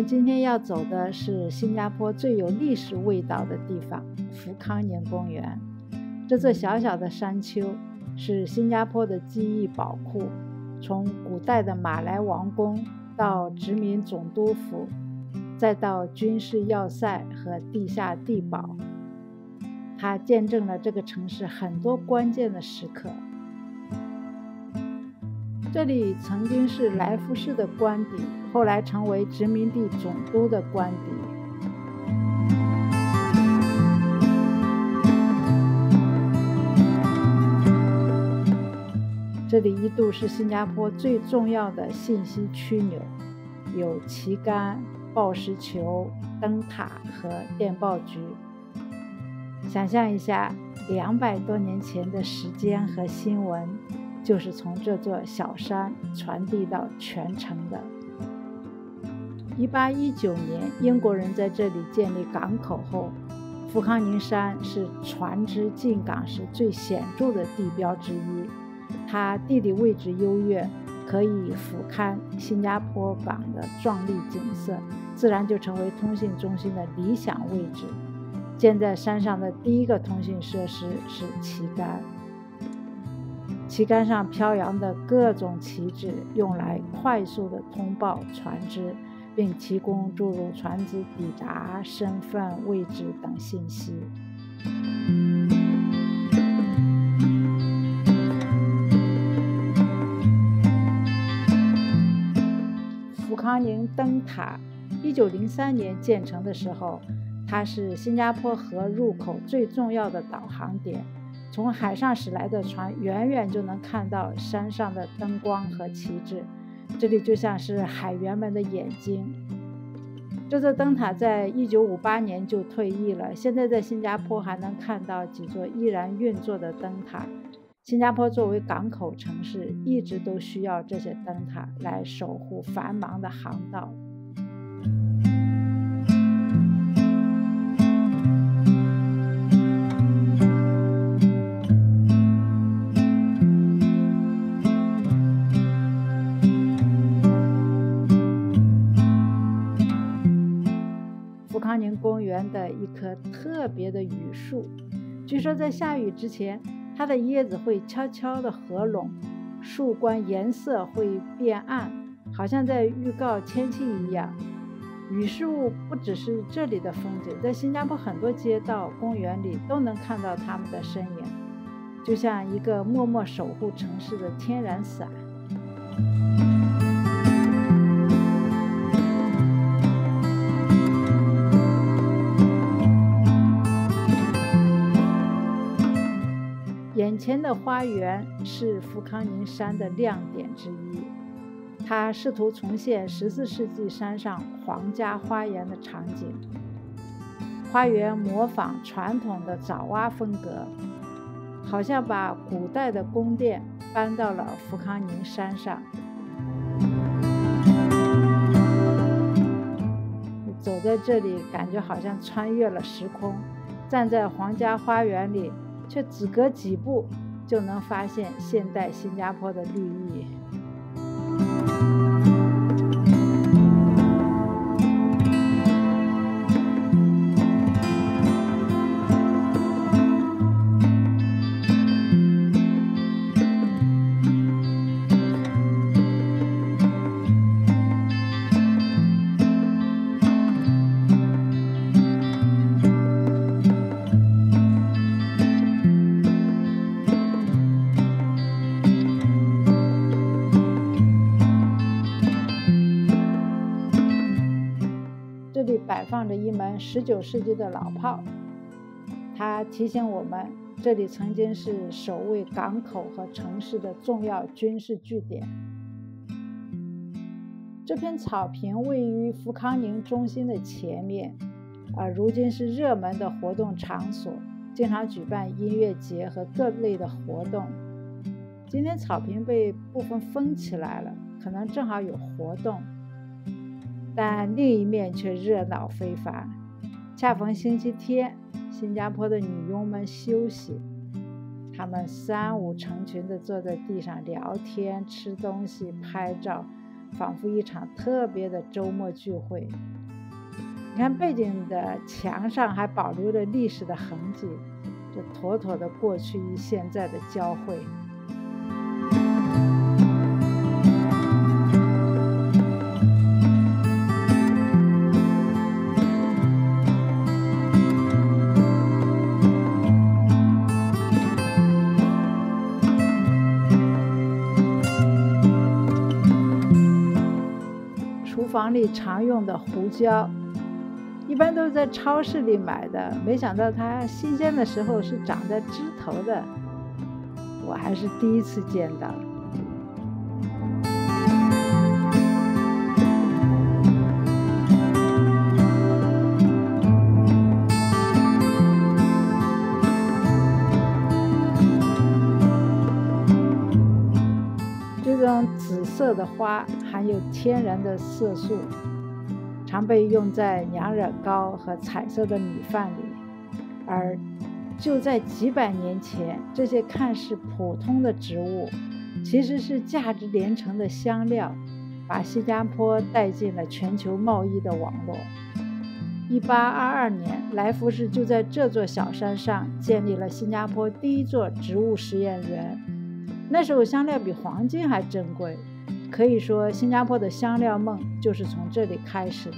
们今天要走的是新加坡最有历史味道的地方——福康宁公园。这座小小的山丘是新加坡的记忆宝库，从古代的马来王宫到殖民总督府，再到军事要塞和地下地堡，它见证了这个城市很多关键的时刻。这里曾经是来福士的官邸，后来成为殖民地总督的官邸。这里一度是新加坡最重要的信息枢纽，有旗杆、报时球、灯塔和电报局。想象一下，200多年前的时间和新闻就是从这座小山传递到全城的。1819年，英国人在这里建立港口后，福康宁山是船只进港时最显著的地标之一。它地理位置优越，可以俯瞰新加坡港的壮丽景色，自然就成为通信中心的理想位置。建在山上的第一个通信设施是旗杆，旗杆上飘扬的各种旗帜用来快速地通报船只，并提供诸如船只抵达、身份、位置等信息。福康宁灯塔1903年建成的时候，它是新加坡河入口最重要的导航点，从海上驶来的船远远就能看到山上的灯光和旗帜，这里就像是海员们的眼睛。这座灯塔在1958年就退役了，现在在新加坡还能看到几座依然运作的灯塔。新加坡作为港口城市，一直都需要这些灯塔来守护繁忙的航道。福康宁公园的一棵特别的榆树，据说在下雨之前，它的叶子会悄悄地合拢，树冠颜色会变暗，好像在预告天气一样。榆树不只是这里的风景，在新加坡很多街道、公园里都能看到它们的身影，就像一个默默守护城市的天然伞。眼前的花园是福康宁山的亮点之一，它试图重现14世纪山上皇家花园的场景。花园模仿传统的爪哇风格，好像把古代的宫殿搬到了福康宁山上。走在这里，感觉好像穿越了时空，站在皇家花园里，却只隔几步就能发现现代新加坡的绿意。这里摆放着一门19世纪的老炮，它提醒我们，这里曾经是守卫港口和城市的重要军事据点。这片草坪位于福康宁中心的前面，如今是热门的活动场所，经常举办音乐节和各类的活动。今天草坪被部分封起来了，可能正好有活动，但另一面却热闹非凡。恰逢星期天，新加坡的女佣们休息，她们3、5成群地坐在地上聊天、吃东西、拍照，仿佛一场特别的周末聚会。你看背景的墙上还保留着历史的痕迹，这妥妥的过去与现在的交汇。厨房里常用的胡椒，一般都是在超市里买的，没想到它新鲜的时候是长在枝头的，我还是第一次见到。这种紫色的花含有天然的色素，常被用在娘惹糕和彩色的米饭里。而就在几百年前，这些看似普通的植物其实是价值连城的香料，把新加坡带进了全球贸易的网络。1822年，来福士就在这座小山上建立了新加坡第一座植物实验园。那时候香料比黄金还珍贵，可以说新加坡的香料梦就是从这里开始的。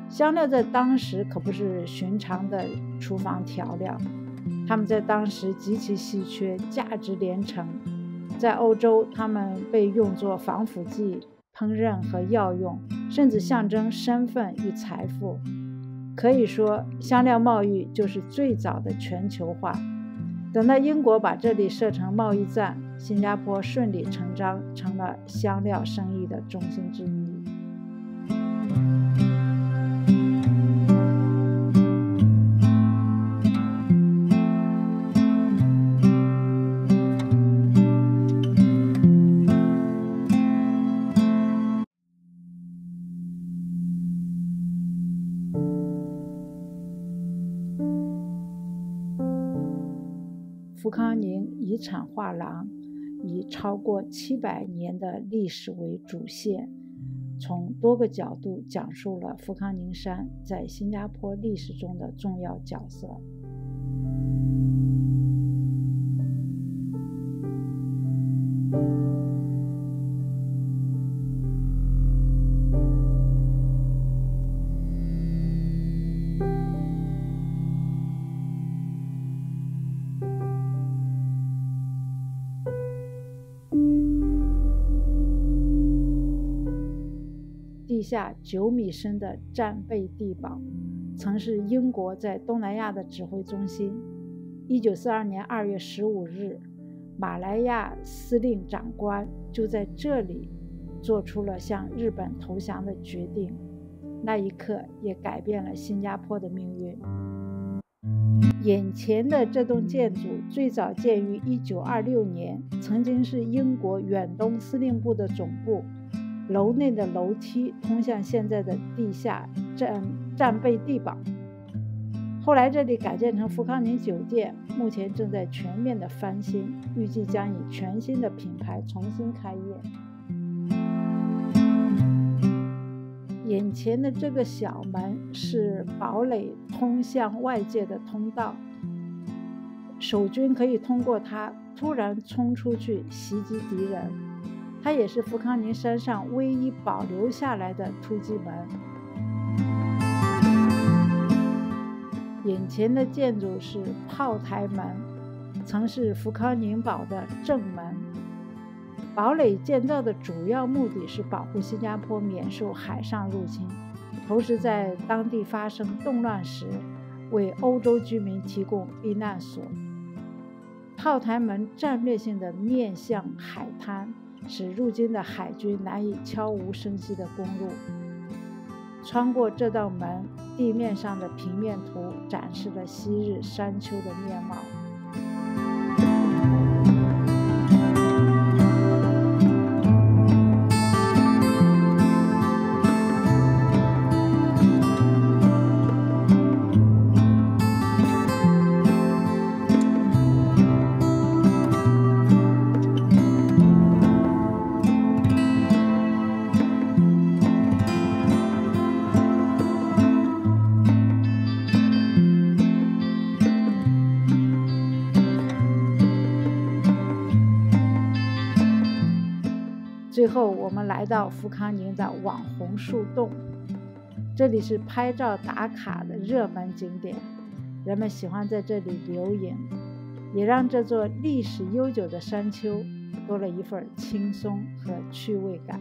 香料在当时可不是寻常的厨房调料，它们在当时极其稀缺，价值连城。在欧洲，它们被用作防腐剂、烹饪和药用，甚至象征身份与财富。可以说，香料贸易就是最早的全球化。等到英国把这里设成贸易站，新加坡顺理成章成了香料生意的中心之一。福康宁遗产画廊以超过700年的历史为主线，从多个角度讲述了福康宁山在新加坡历史中的重要角色。地下9米深的战备地堡，曾是英国在东南亚的指挥中心。1942年2月15日，马来亚司令长官就在这里做出了向日本投降的决定，那一刻也改变了新加坡的命运。眼前的这栋建筑最早建于1926年，曾经是英国远东司令部的总部。楼内的楼梯通向现在的地下战备地堡，后来这里改建成福康宁酒店，目前正在全面的翻新，预计将以全新的品牌重新开业。眼前的这个小门是堡垒通向外界的通道，守军可以通过它突然冲出去袭击敌人。它也是福康宁山上唯一保留下来的突击门。眼前的建筑是炮台门，曾是福康宁堡的正门。堡垒建造的主要目的是保护新加坡免受海上入侵，同时在当地发生动乱时为欧洲居民提供避难所。炮台门战略性的面向海滩，使入侵的海军难以悄无声息地攻入。穿过这道门，地面上的平面图展示了昔日山丘的面貌。最后我们来到福康宁的网红树洞，这里是拍照打卡的热门景点，人们喜欢在这里留影，也让这座历史悠久的山丘多了一份轻松和趣味感。